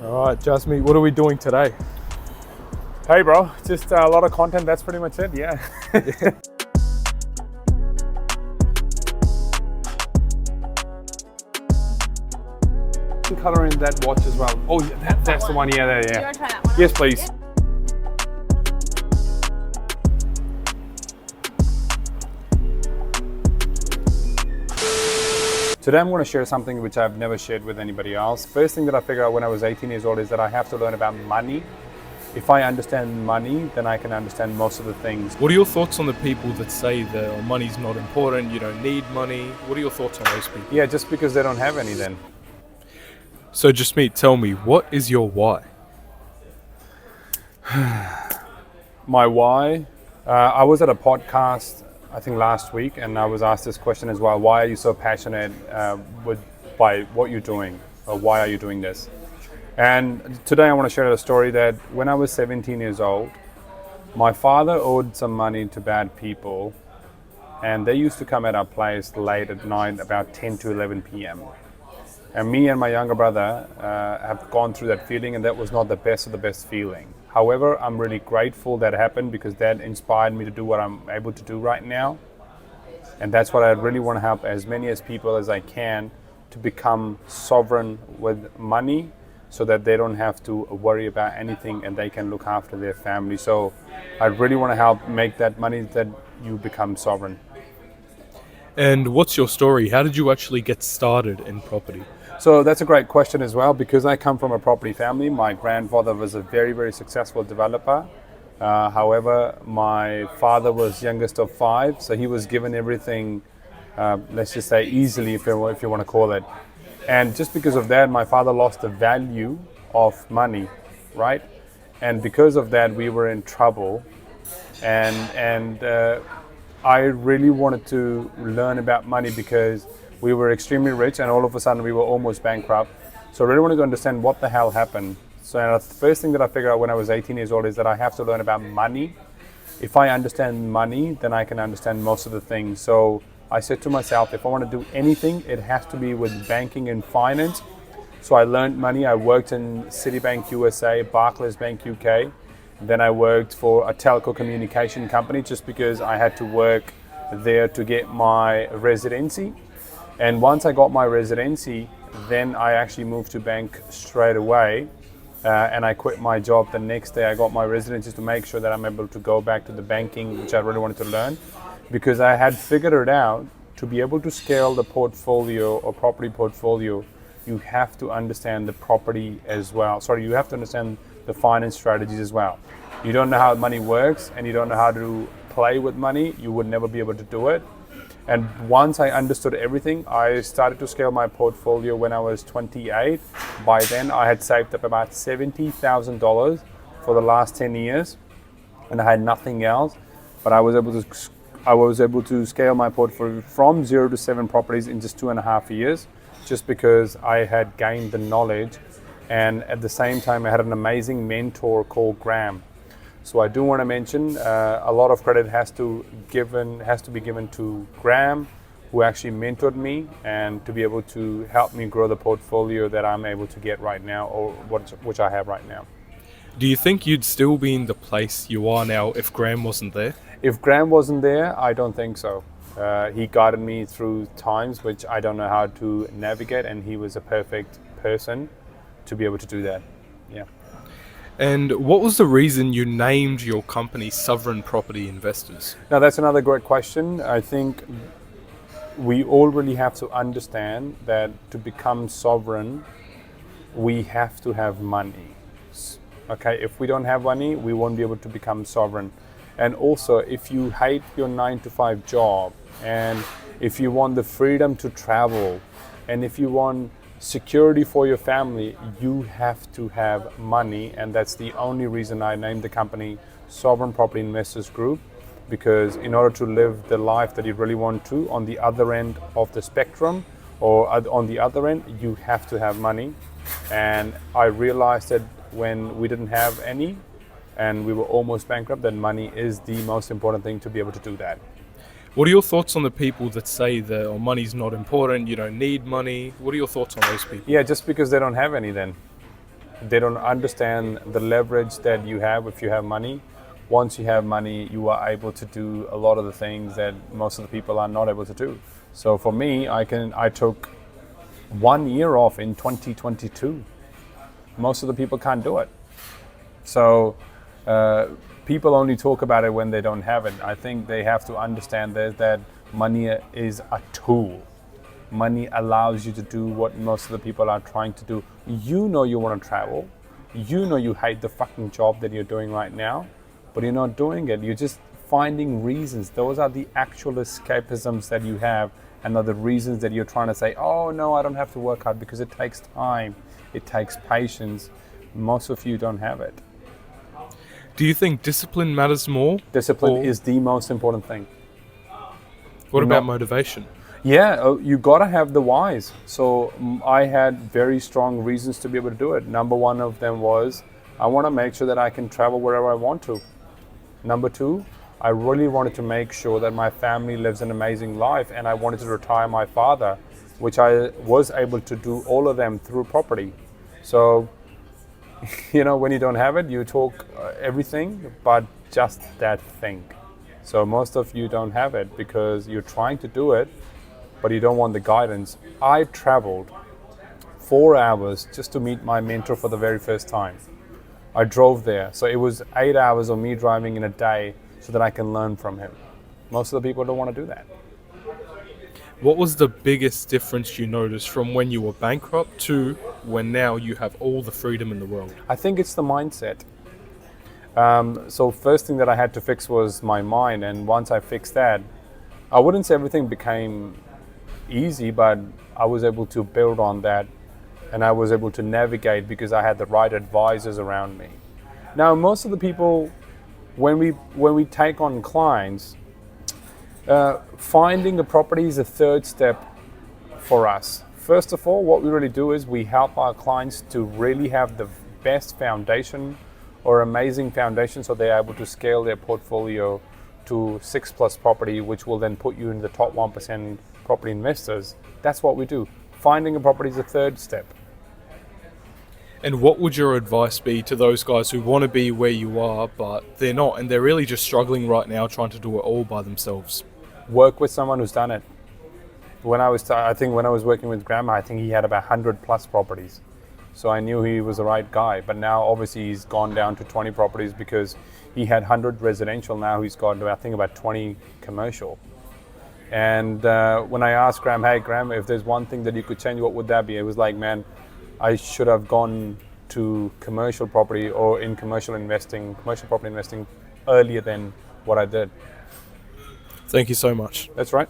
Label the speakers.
Speaker 1: All right, Jasmiit, what are we doing today?
Speaker 2: Hey bro, just a lot of content, that's pretty much it, yeah. Color in that watch as well. Oh, yeah, that's the one, yeah, there,
Speaker 3: Do you
Speaker 2: yeah.
Speaker 3: want to try that one?
Speaker 2: Yes, please. Today I'm going to share something which I've never shared with anybody else. First thing that I figured out when I was 18 years old is that I have to learn about money. If I understand money, then I can understand most of the things.
Speaker 1: What are your thoughts on the people that say that money's not important, you don't need money? What are your thoughts on those people?
Speaker 2: Yeah, just because they don't have any then.
Speaker 1: So Jasmiit, tell me, what is your why?
Speaker 2: My why? I was at a podcast, I think last week, and I was asked this question as well. Why are you so passionate by what you're doing? Or why are you doing this? And today I want to share a story that when I was 17 years old, my father owed some money to bad people, and they used to come at our place late at night, about 10 to 11 p.m. And me and my younger brother have gone through that feeling, and that was not the best of the best feeling. However, I'm really grateful that happened because that inspired me to do what I'm able to do right now. And that's what I really want to help as many as people as I can to become sovereign with money so that they don't have to worry about anything and they can look after their family. So I really want to help make that money that you become sovereign.
Speaker 1: And what's your story? How did you actually get started in property?
Speaker 2: So that's a great question as well, because I come from a property family. My grandfather was a very, very successful developer. However, my father was youngest of 5, so he was given everything, let's just say easily, if you want to call it. And just because of that, my father lost the value of money, right? And because of that, we were in trouble. And I really wanted to learn about money because we were extremely rich and all of a sudden we were almost bankrupt. So I really wanted to understand what the hell happened. So the first thing that I figured out when I was 18 years old is that I have to learn about money. If I understand money, then I can understand most of the things. So I said to myself, if I want to do anything, it has to be with banking and finance. So I learned money. I worked in Citibank USA, Barclays Bank UK. Then I worked for a telco communication company just because I had to work there to get my residency. And once I got my residency, then I actually moved to bank straight away. And I quit my job the next day. I got my residency to make sure that I'm able to go back to the banking, which I really wanted to learn, because I had figured it out. To be able to scale the portfolio or property portfolio, you have to understand the property as well. Sorry, you have to understand the finance strategies as well. You don't know how money works and you don't know how to play with money, you would never be able to do it. And once I understood everything, I started to scale my portfolio when I was 28. By then, I had saved up about $70,000 for the last 10 years, and I had nothing else. But I was able to scale my portfolio from 0 to 7 properties in just 2.5 years, just because I had gained the knowledge, and at the same time, I had an amazing mentor called Graham. So I do want to mention a lot of credit has to be given to Graham, who actually mentored me and to be able to help me grow the portfolio that I'm able to get right now, or which I have right now.
Speaker 1: Do you think you'd still be in the place you are now if Graham wasn't there?
Speaker 2: If Graham wasn't there, I don't think so. He guided me through times which I don't know how to navigate, and he was a perfect person to be able to do that. Yeah.
Speaker 1: And what was the reason you named your company Sovereign Property Investors?
Speaker 2: Now that's another great question. I think we all really have to understand that to become sovereign, we have to have money. Okay, if we don't have money, we won't be able to become sovereign. And also, if you hate your 9-to-5 job, and if you want the freedom to travel, and if you want security for your family, you have to have money. And that's the only reason I named the company Sovereign Property Investors Group, because in order to live the life that you really want to on the other end of the spectrum, or on the other end, you have to have money. And I realized that when we didn't have any and we were almost bankrupt, that money is the most important thing to be able to do that.
Speaker 1: What are your thoughts on the people that say that money's not important, you don't need money? What are your thoughts on those people?
Speaker 2: Yeah, just because they don't have any then. They don't understand the leverage that you have if you have money. Once you have money, you are able to do a lot of the things that most of the people are not able to do. So for me, I took 1 year off in 2022. Most of the people can't do it. So people only talk about it when they don't have it. I think they have to understand that money is a tool. Money allows you to do what most of the people are trying to do. You know you want to travel. You know you hate the fucking job that you're doing right now, but you're not doing it. You're just finding reasons. Those are the actual escapisms that you have, and are the reasons that you're trying to say, oh no, I don't have to work hard, because it takes time. It takes patience. Most of you don't have it.
Speaker 1: Do you think discipline matters more?
Speaker 2: Discipline
Speaker 1: or
Speaker 2: is the most important thing.
Speaker 1: What about
Speaker 2: not-
Speaker 1: motivation?
Speaker 2: Yeah, you gotta have the whys. So I had very strong reasons to be able to do it. Number one of them was I want to make sure that I can travel wherever I want to. Number two, I really wanted to make sure that my family lives an amazing life, and I wanted to retire my father, which I was able to do all of them through property. So, when you don't have it, you talk everything but just that thing. So most of you don't have it because you're trying to do it, but you don't want the guidance. I traveled 4 hours just to meet my mentor for the very first time. I drove there. So it was 8 hours of me driving in a day so that I can learn from him. Most of the people don't want to do that.
Speaker 1: What was the biggest difference you noticed from when you were bankrupt to when now you have all the freedom in the world?
Speaker 2: I think it's the mindset. So first thing that I had to fix was my mind. And once I fixed that, I wouldn't say everything became easy, but I was able to build on that, and I was able to navigate because I had the right advisors around me. Now, most of the people, when we take on clients, finding a property is a third step for us. First of all, what we really do is we help our clients to really have the best foundation or amazing foundation, so they're able to scale their portfolio to 6+ property, which will then put you in the top 1% property investors. That's what we do. Finding a property is a third step.
Speaker 1: And what would your advice be to those guys who want to be where you are, but they're not, and they're really just struggling right now trying to do it all by themselves?
Speaker 2: Work with someone who's done it. I think when I was working with Grandma, I think he had about 100+ properties. So I knew he was the right guy. But now obviously he's gone down to 20 properties because he had 100 residential. Now he's got, I think, about 20 commercial. And when I asked Graham, hey Graham, if there's one thing that you could change, what would that be? It was like, man, I should have gone to commercial property or in commercial property investing earlier than what I did.
Speaker 1: Thank you so much.
Speaker 2: That's right.